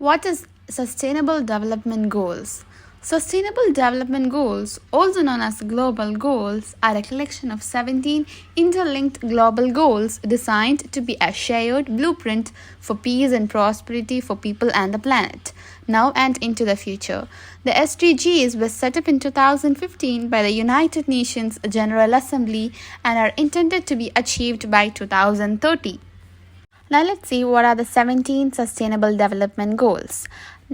What is Sustainable Development Goals? Sustainable Development Goals, also known as global goals, are a collection of 17 interlinked global goals designed to be a shared blueprint for peace and prosperity for people and the planet, now and into the future. The SDGs were set up in 2015 by the United Nations General Assembly and are intended to be achieved by 2030. Now let's see what are the 17 sustainable development goals.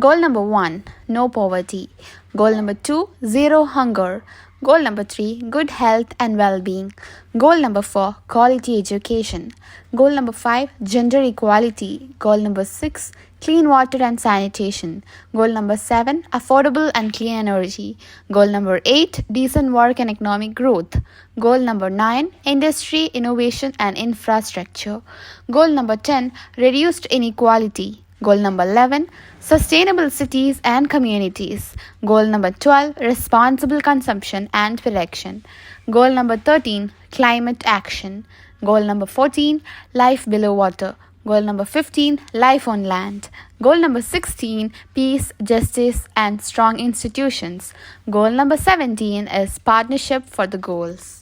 Goal number 1, no poverty. Goal number 2, zero hunger. Goal number 3, good health and well-being. Goal number 4, quality education. Goal number 5, gender equality. Goal number 6, clean water and sanitation. Goal number 7, affordable and clean energy. Goal number 8, decent work and economic growth. Goal number 9, industry, innovation and infrastructure. Goal number 10, reduced inequality. Goal number 11, sustainable cities and communities. Goal number 12, responsible consumption and production. Goal number 13, climate action. Goal number 14, life below water. Goal number 15, life on land. Goal number 16, peace, justice and strong institutions. Goal number 17 is partnership for the goals.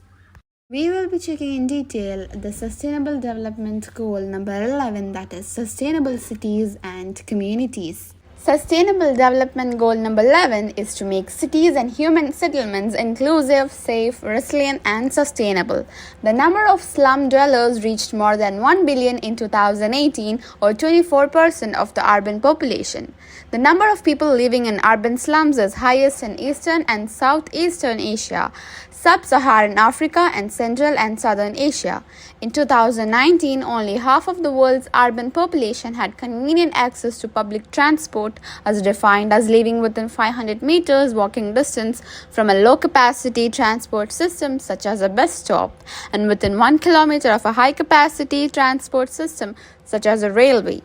We will be checking in detail the Sustainable Development Goal number 11, that is sustainable cities and communities. Sustainable Development Goal number 11 is to make cities and human settlements inclusive, safe, resilient and sustainable. The number of slum dwellers reached more than 1 billion in 2018, or 24% of the urban population. The number of people living in urban slums is highest in Eastern and Southeastern Asia, Sub-Saharan Africa and Central and Southern Asia. In 2019, only half of the world's urban population had convenient access to public transport, as defined as living within 500 meters walking distance from a low-capacity transport system such as a bus stop, and within 1 kilometer of a high-capacity transport system such as a railway.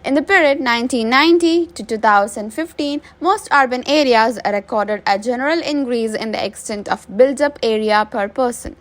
In the period 1990 to 2015, most urban areas recorded a general increase in the extent of built-up area per person.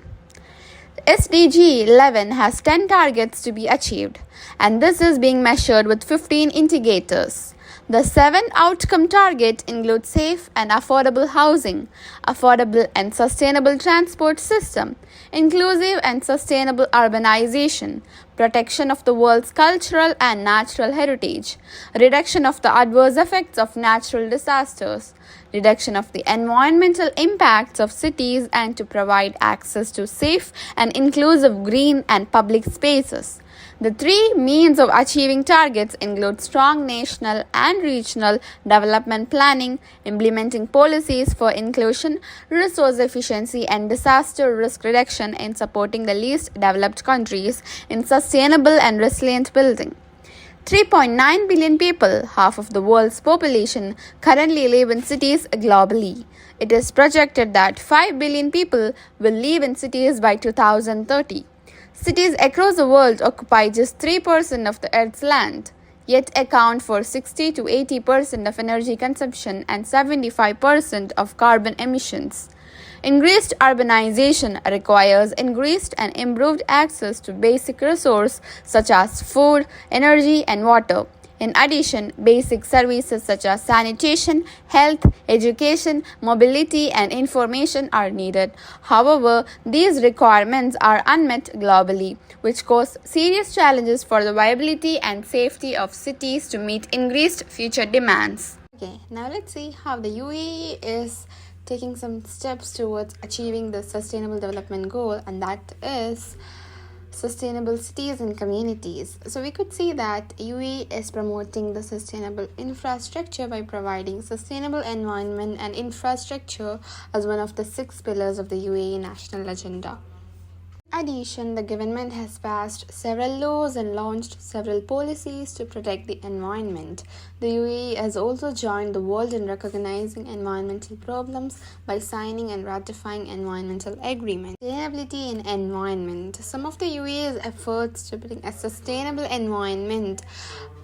SDG 11 has 10 targets to be achieved, and this is being measured with 15 indicators. The 7 outcome target includes safe and affordable housing, affordable and sustainable transport system, inclusive and sustainable urbanization, protection of the world's cultural and natural heritage, reduction of the adverse effects of natural disasters, reduction of the environmental impacts of cities, and to provide access to safe and inclusive green and public spaces. The 3 means of achieving targets include strong national and regional development planning, implementing policies for inclusion, resource efficiency, and disaster risk reduction in supporting the least developed countries in sustainable and resilient building. 3.9 billion people, half of the world's population, currently live in cities globally. It is projected that 5 billion people will live in cities by 2030. Cities across the world occupy just 3% of the Earth's land, yet account for 60 to 80% of energy consumption and 75% of carbon emissions. Increased urbanization requires increased and improved access to basic resources such as food, energy, and water. In addition, basic services such as sanitation, health, education, mobility, and information are needed. However, these requirements are unmet globally, which cause serious challenges for the viability and safety of cities to meet increased future demands. Okay, now let's see how the UAE is taking some steps towards achieving the Sustainable Development Goal, and that is sustainable cities and communities. So we could see that UAE is promoting the sustainable infrastructure by providing sustainable environment and infrastructure as one of the 6 pillars of the UAE national agenda. In addition, the government has passed several laws and launched several policies to protect the environment. The UAE has also joined the world in recognizing environmental problems by signing and ratifying environmental agreements. Sustainability in environment. Some of the UAE's efforts to bring a sustainable environment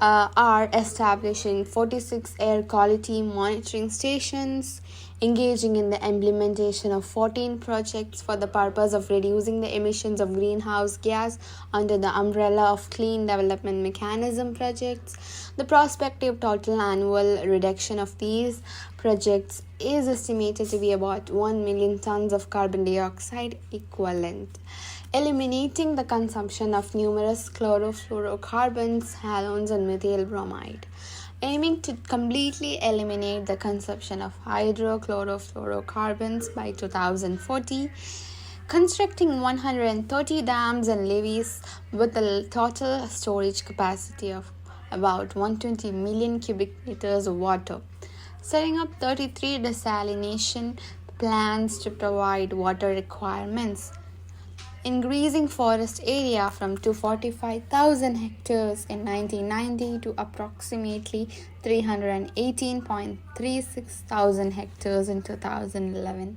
are establishing 46 air quality monitoring stations, engaging in the implementation of 14 projects for the purpose of reducing the emissions of greenhouse gas under the umbrella of Clean Development Mechanism projects. The prospective total annual reduction of these projects is estimated to be about 1 million tons of carbon dioxide equivalent, eliminating the consumption of numerous chlorofluorocarbons, halogens, and methyl bromide, aiming to completely eliminate the consumption of hydrochlorofluorocarbons by 2040, constructing 130 dams and levees with a total storage capacity of about 120 million cubic meters of water, setting up 33 desalination plants to provide water requirements, increasing forest area from 245,000 hectares in 1990 to approximately 318.36 thousand hectares in 2011.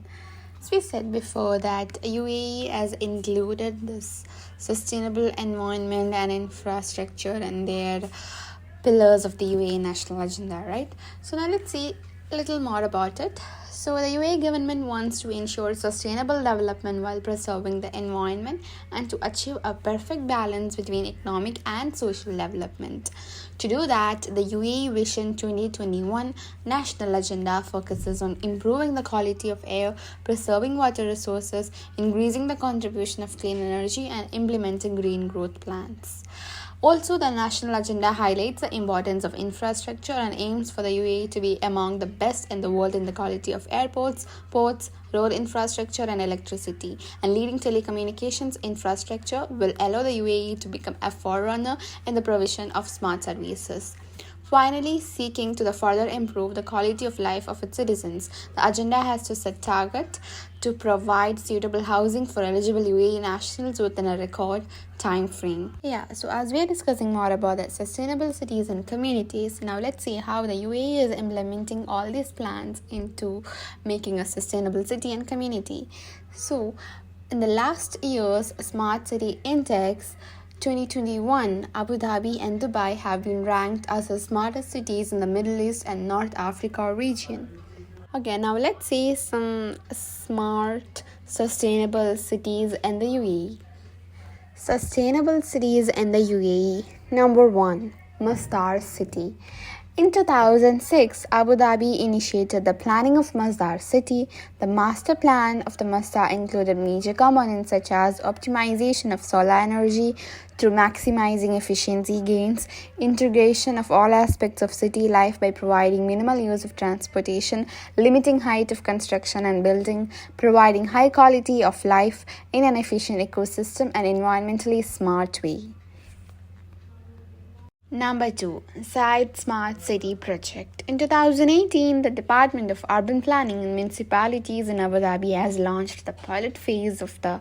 As we said before, that UAE has included this sustainable environment and infrastructure and their pillars of the UAE national agenda, right? So now let's see a little more about it. So the UAE government wants to ensure sustainable development while preserving the environment and to achieve a perfect balance between economic and social development. To do that, the UAE Vision 2021 national agenda focuses on improving the quality of air, preserving water resources, increasing the contribution of clean energy, and implementing green growth plans. Also, the national agenda highlights the importance of infrastructure and aims for the UAE to be among the best in the world in the quality of airports, ports, road infrastructure, and electricity. And leading telecommunications infrastructure will allow the UAE to become a forerunner in the provision of smart services. Finally, seeking to further improve the quality of life of its citizens, the agenda has to set target to provide suitable housing for eligible UAE nationals within a record time frame. So as we are discussing more about the sustainable cities and communities, now let's see how the UAE is implementing all these plans into making a sustainable city and community. So, in the last year's Smart City Index 2021, Abu Dhabi and Dubai have been ranked as the smartest cities in the Middle East and North Africa region. Okay, now let's see some smart, sustainable cities in the UAE. Sustainable cities in the UAE. Number 1, Masdar City. In 2006, Abu Dhabi initiated the planning of Masdar City. The master plan of the Masdar included major components such as optimization of solar energy through maximizing efficiency gains, integration of all aspects of city life by providing minimal use of transportation, limiting height of construction and building, providing high quality of life in an efficient ecosystem and environmentally smart way. Number 2, Side Smart City Project. In 2018, the Department of Urban Planning and Municipalities in Abu Dhabi has launched the pilot phase of the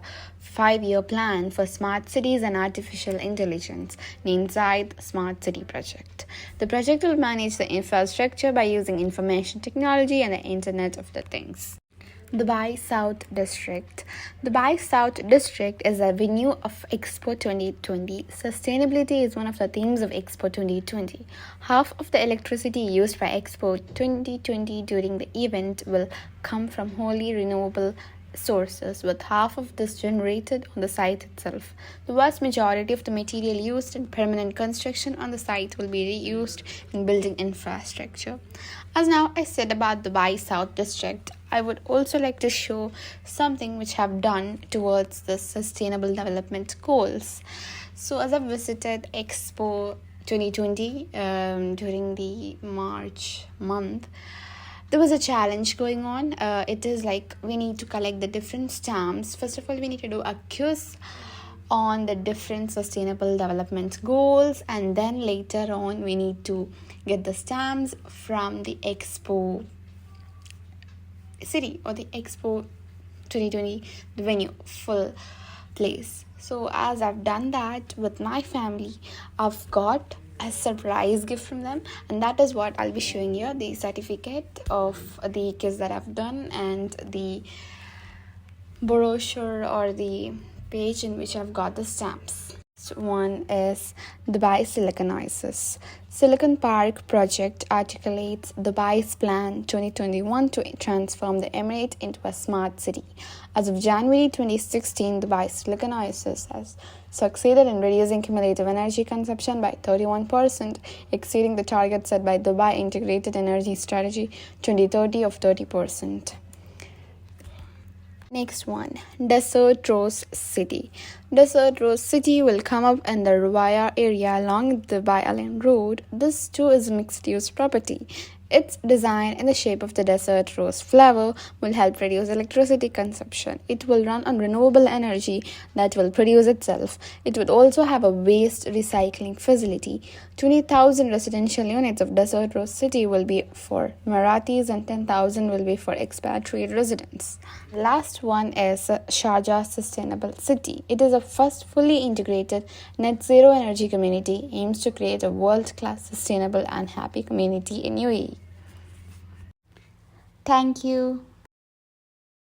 5-year plan for smart cities and artificial intelligence, named Side Smart City Project. The project will manage the infrastructure by using information technology and the Internet of the Things. Dubai South District. Dubai South District is a venue of Expo 2020. Sustainability is one of the themes of Expo 2020. Half of the electricity used by Expo 2020 during the event will come from wholly renewable sources, with half of this generated on the site itself. The vast majority of the material used in permanent construction on the site will be reused in building infrastructure. As now I said about the Dubai South District, I would also like to show something which I have done towards the sustainable development goals. So as I visited Expo 2020 during the March month, there was a challenge going on. It is like we need to collect the different stamps. First of all, we need to do a quiz on the different sustainable development goals, and then later on we need to get the stamps from the Expo city or the Expo 2020 the venue full place. So as I've done that with my family, I've got a surprise gift from them, and that is what I'll be showing you, the certificate of the quiz that I've done and the brochure or the page in which I've got the stamps. Next one is Dubai Silicon Oasis. Silicon Park project articulates Dubai's plan 2021 to transform the emirate into a smart city. As of January 2016, Dubai Silicon Oasis has succeeded in reducing cumulative energy consumption by 31%, exceeding the target set by Dubai Integrated Energy Strategy 2030 of 30%. Next one, Desert Rose City. Desert Rose City will come up in the Ruwaya area along the Dubai Island Road. This too is mixed-use property. Its design in the shape of the desert rose flower will help reduce electricity consumption. It will run on renewable energy that will produce itself. It would also have a waste recycling facility. 20,000 residential units of Desert Rose City will be for Marathis and 10,000 will be for expatriate residents. The last one is Sharjah Sustainable City. It is a first fully integrated net zero energy community, aims to create a world-class sustainable and happy community in UAE. Thank you.